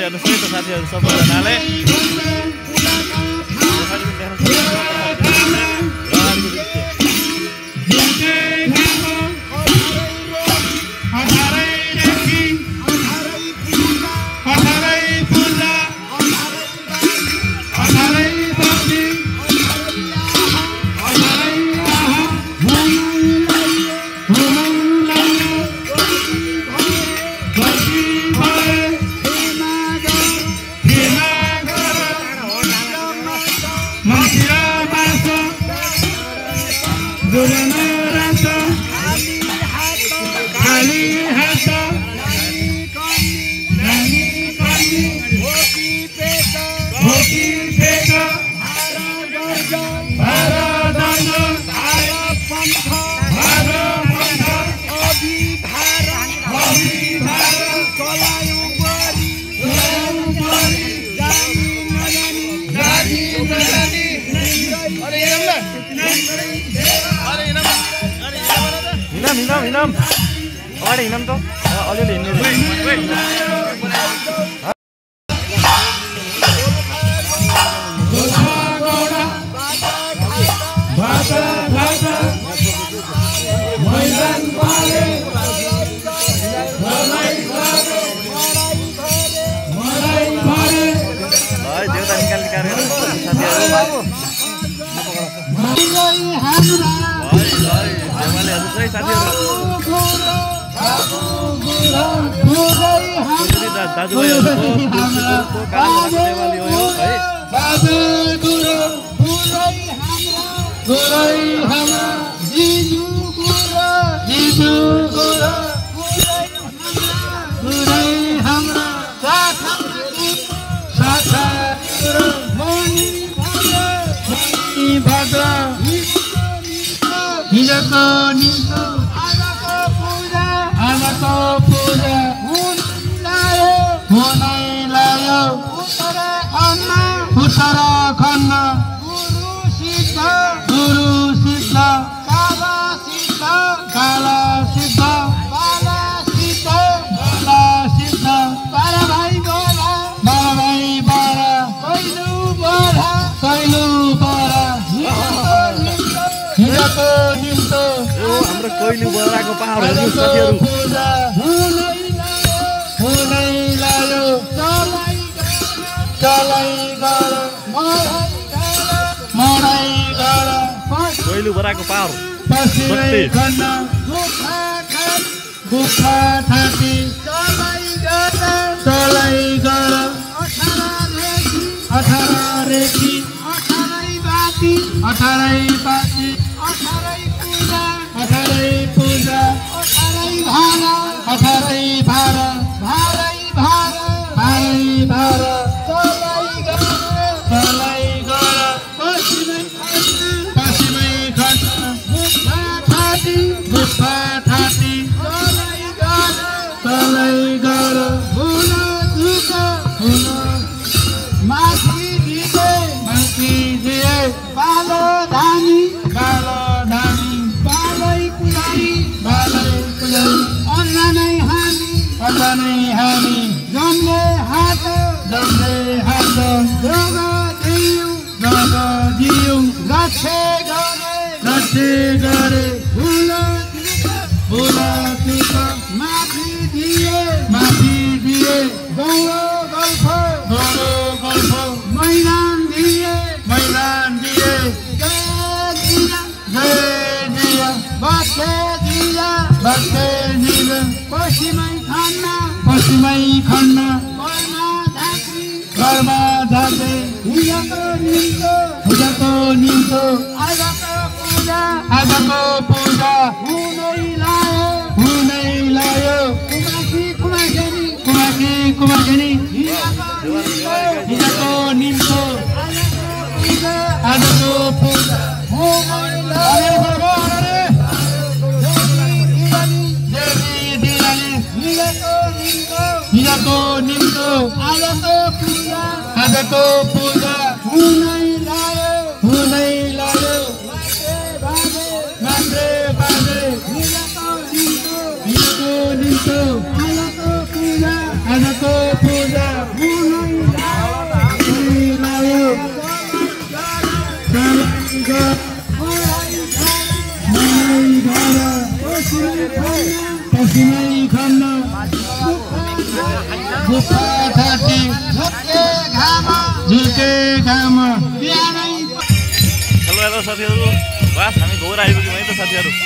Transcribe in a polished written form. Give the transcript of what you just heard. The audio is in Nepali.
हेर्नुहोस् है त साथीहरू सबैजनाले हिँडम अगाडि हिँडम त अलिअलि हिँड्नु देउता निकाल्ने कार्यक्रम साथीहरू दाजुभाइहरूको देवाली हो है उत्तराखण्ड गुरु सिद्ध काला सिद्ध बारा भाइ बारा कैलु बरा हिजोको निम्तो हाम्रो कैलु बराको पहाडहरू साथीहरू हुनै लायो चलै गर मरै गर कैलु बराको पहाड पश्चिमै खण्ड गुफा थाँती चलै गर 18 रेखी 18 बाती 18 पूजा 18 भारा पश्चिमै खण्ड घरमा जाँदै हिजोको निम्तो आजको पूजा हुनै लायो कुमाकेनी हिजोको निम्तो आजको पूजा हिजोको निम्तो आजको पूजा हुनै लायो मात्रे बाजे हिजोको निम्तो आजको पूजा काम बिहानै हेलो हेलो साथीहरू बस हामी घोर आइपुग्यौँ है त साथीहरू